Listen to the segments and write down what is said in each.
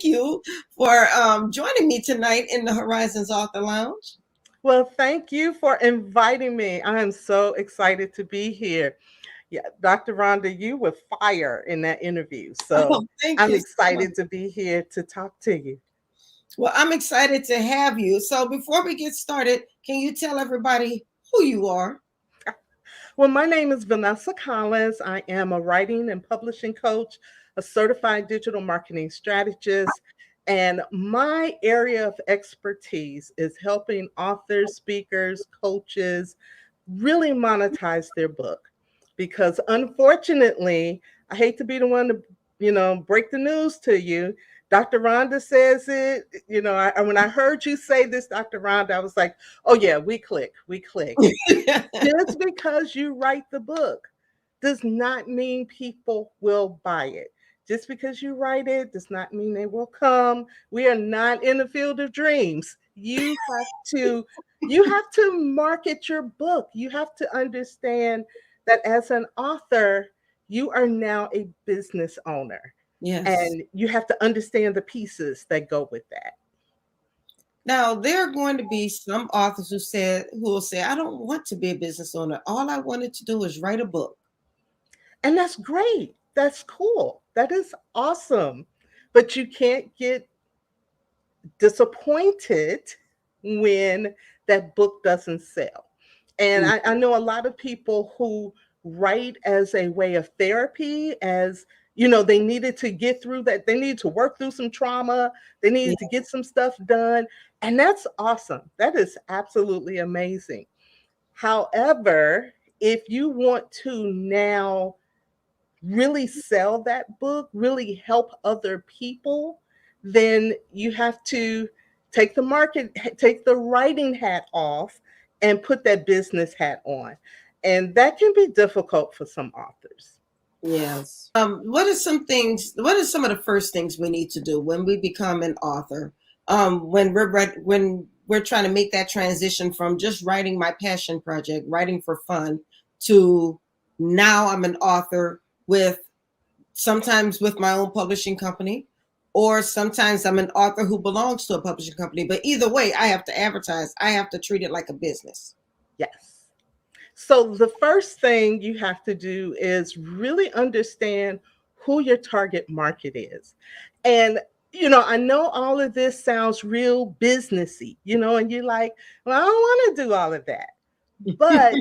thank you for joining me tonight in the Horizons Author Lounge. Well, thank you for inviting me. I am so excited to be here. Yeah, Dr. Rhonda, you were fire in that interview. So Oh, thank I'm you so much. excited to be here to talk to you. Well, I'm excited to have you. So before we get started, can you tell everybody who you are? Well, my name is Vanessa Collins. I am a writing and publishing coach, a certified digital marketing strategist, and my area of expertise is helping authors, speakers, coaches really monetize their book. Because unfortunately, I hate to be the one to, break the news to you. Dr. Rhonda says it. When I heard you say this, Dr. Rhonda, I was like, oh yeah, we click. Just because you write the book does not mean people will buy it. Just because you write it does not mean they will come. We are not in the field of dreams. You have to market your book. You have to understand that as an author, you are now a business owner. Yes. And you have to understand the pieces that go with that. Now, there are going to be some authors who will say, I don't want to be a business owner. All I wanted to do is write a book. And that's great. That's cool. That is awesome. But you can't get disappointed when that book doesn't sell. And I know a lot of people who write as a way of therapy, as they needed to get through that, they needed to work through some trauma, they Yeah. needed to get some stuff done. And that's awesome. That is absolutely amazing. However, if you want to now really sell that book, really help other people, then you have to take the writing hat off and put that business hat on. And that can be difficult for some authors. Yes. What are some of the first things we need to do when we become an author? When we're trying to make that transition from just writing my passion project, writing for fun, to now I'm an author with sometimes with my own publishing company, or sometimes I'm an author who belongs to a publishing company. But either way, I have to advertise. I have to treat it like a business. Yes. So the first thing you have to do is really understand who your target market is. And I know all of this sounds real businessy, and you're like, well, I don't want to do all of that. But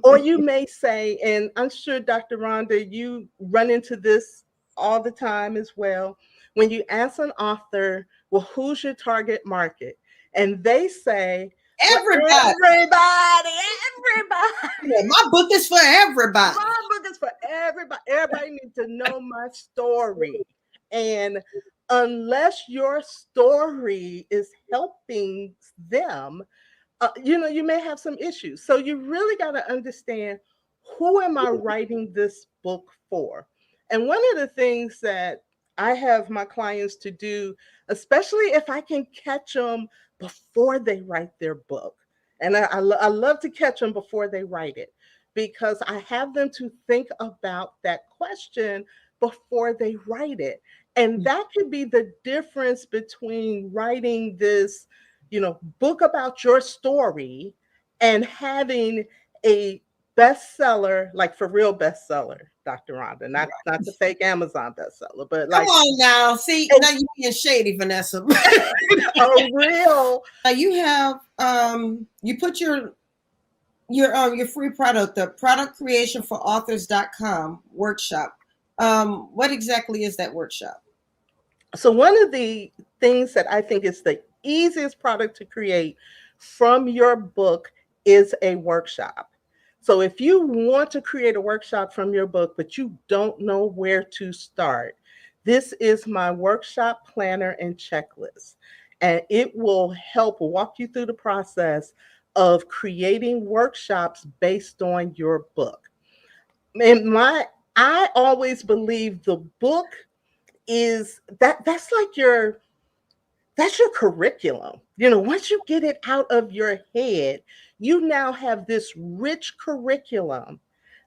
or you may say, and I'm sure Dr. Rhonda, you run into this all the time as well. When you ask an author, well, who's your target market? And they say, well, Everybody. everybody. Yeah, my book is for everybody. My book is for everybody. Everybody needs to know my story. And unless your story is helping them, you may have some issues. So you really got to understand, who am I writing this book for? And one of the things that I have my clients to do, especially if I can catch them before they write their book, and I love to catch them before they write it, because I have them to think about that question before they write it. And that could be the difference between writing this book about your story and having a bestseller, like for real bestseller, Dr. Rhonda, not the fake Amazon bestseller, but Come like on now. See, now you're being shady, Vanessa. a real. Now you have you put your free product, the product creation for authors.com workshop. What exactly is that workshop? So one of the things that I think is the easiest product to create from your book is a workshop. So if you want to create a workshop from your book, but you don't know where to start, this is my workshop planner and checklist. And it will help walk you through the process of creating workshops based on your book. And I always believe the book is that's your curriculum. Once you get it out of your head, you now have this rich curriculum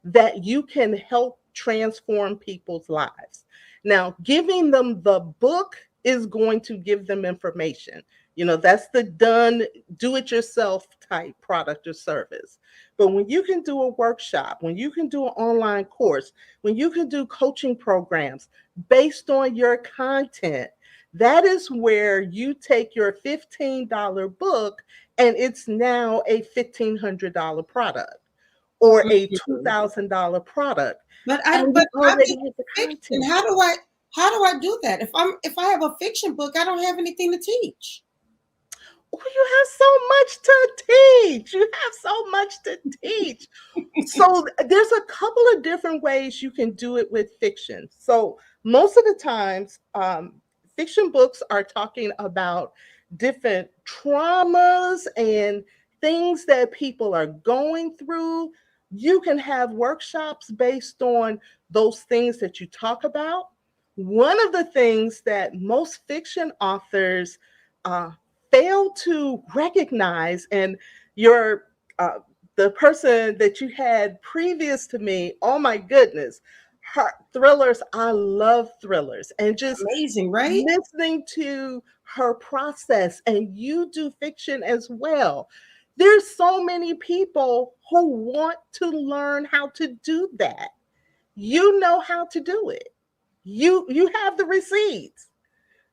that you can help transform people's lives. Now, giving them the book is going to give them information. That's the done, do it yourself type product or service. But when you can do a workshop, when you can do an online course, when you can do coaching programs based on your content, that is where you take your $15 book and it's now a $1,500 product or a Mhm. $2,000 product. But And but you I'm already in have the fiction. content. How do I do that? If I have a fiction book, I don't have anything to teach. Oh, you have so much to teach. You have so much to teach. So there's a couple of different ways you can do it with fiction. So most of the times, fiction books are talking about different traumas and things that people are going through. You can have workshops based on those things that you talk about. One of the things that most fiction authors uh, fail to recognize, and your the person that you had previous to me, oh my goodness, her thrillers, I love thrillers. And just Amazing, right? listening to her process, and you do fiction as well. There's so many people who want to learn how to do that. You know how to do it. You have the receipts.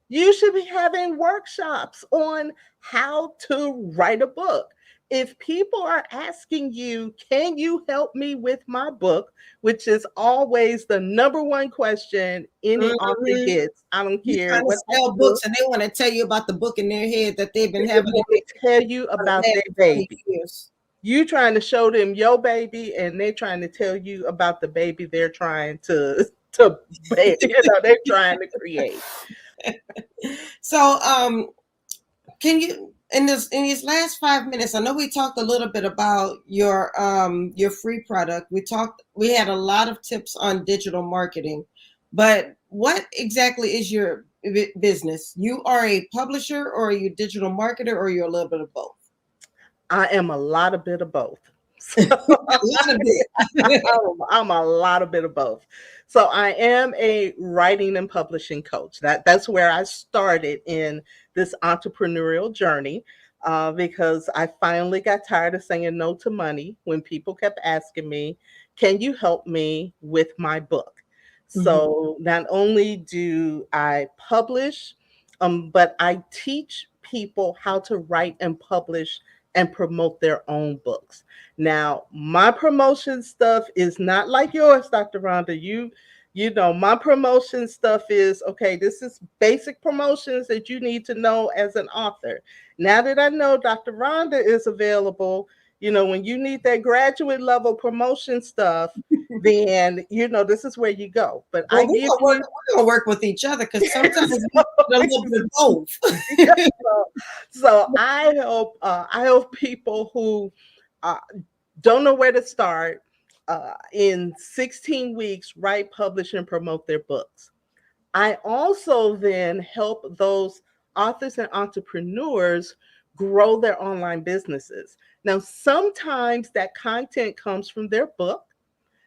You should be having workshops on how to write a book. If people are asking you, can you help me with my book, which is always the number one question any author Mhm. gets, I don't You care trying to what type sell of book, books, and they want to tell you about the book in their head that they've been they having in want to tell you for the about their last 20 baby. years. You trying to show them your baby, and they're trying to tell you about the baby they're trying to they're trying to create. So, can you in these last 5 minutes? I know we talked a little bit about your free product. We had a lot of tips on digital marketing, but what exactly is your business? You are a publisher, or are you a digital marketer, or you're a little bit of both? I am a lot of bit of both. A lot of it. I'm a lot of bit of both. So I am a writing and publishing coach. That's where I started in this entrepreneurial journey, because I finally got tired of saying no to money when people kept asking me, "Can you help me with my book?" Mhm. So not only do I publish, but I teach people how to write and publish and promote their own books. Now, my promotion stuff is not like yours, Dr. Rhonda. My promotion stuff is okay. This is basic promotions that you need to know as an author. Now that I know Dr. Rhonda is available, when you need that graduate level promotion stuff, then this is where you go. But I Well, give you we're gonna work with each other, because sometimes we so, need a little bit of both. yeah, so I help people who uh, don't know where to start, in 16 weeks write, publish, and promote their books. I also then help those authors and entrepreneurs grow their online businesses. Now, sometimes that content comes from their book.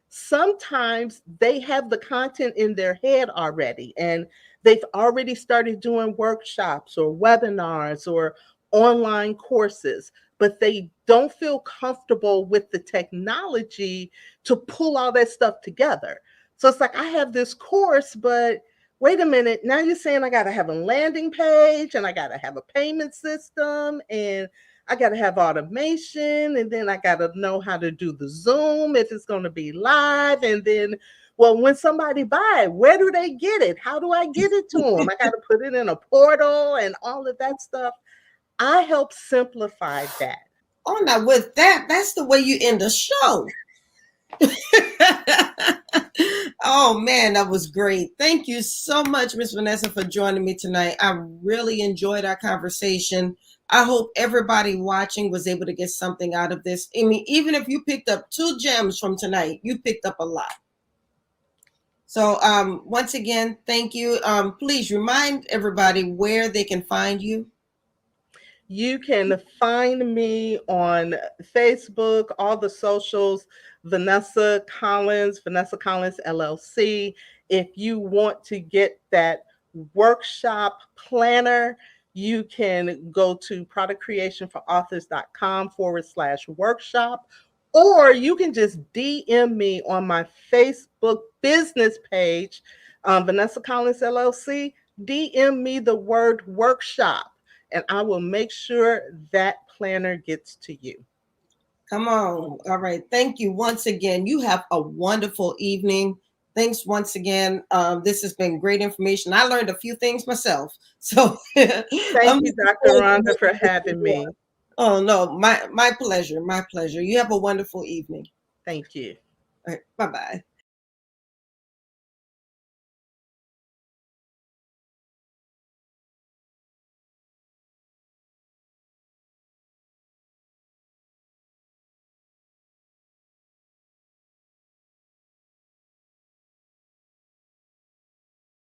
Sometimes they have the content in their head already, and they've already started doing workshops or webinars or online courses, but they don't feel comfortable with the technology to pull all that stuff together. So it's like, I have this course, but wait a minute, now you're saying I got to have a landing page and I got to have a payment system and I got to have automation, and then I got to know how to do the Zoom if it's going to be live. And then, well, when somebody buy it, where do they get it? How do I get it to them? I got to put it in a portal and all of that stuff. I help simplify that. Oh, now with that, that's the way you end a show. Oh man, that was great. Thank you so much, Miss Vanessa, for joining me tonight. I really enjoyed our conversation. I hope everybody watching was able to get something out of this. I mean, even if you picked up 2 gems from tonight, you picked up a lot. So once again, thank you. Please remind everybody where they can find you. You can find me on Facebook, all the socials, Vanessa Collins LLC. If you want to get that workshop planner, you can go to productcreationforauthors.com/workshop, or you can just DM me on my Facebook business page, Vanessa Collins LLC. DM me the word workshop, and I will make sure that planner gets to you. Come on. All right. Thank you once again. You have a wonderful evening. Thanks once again. This has been great information. I learned a few things myself. So Thank I'm you, looking Dr. forward to Rhonda, for working with you having more. me. Oh no, my pleasure. My pleasure. You have a wonderful evening. Thank you. All right. Bye-bye.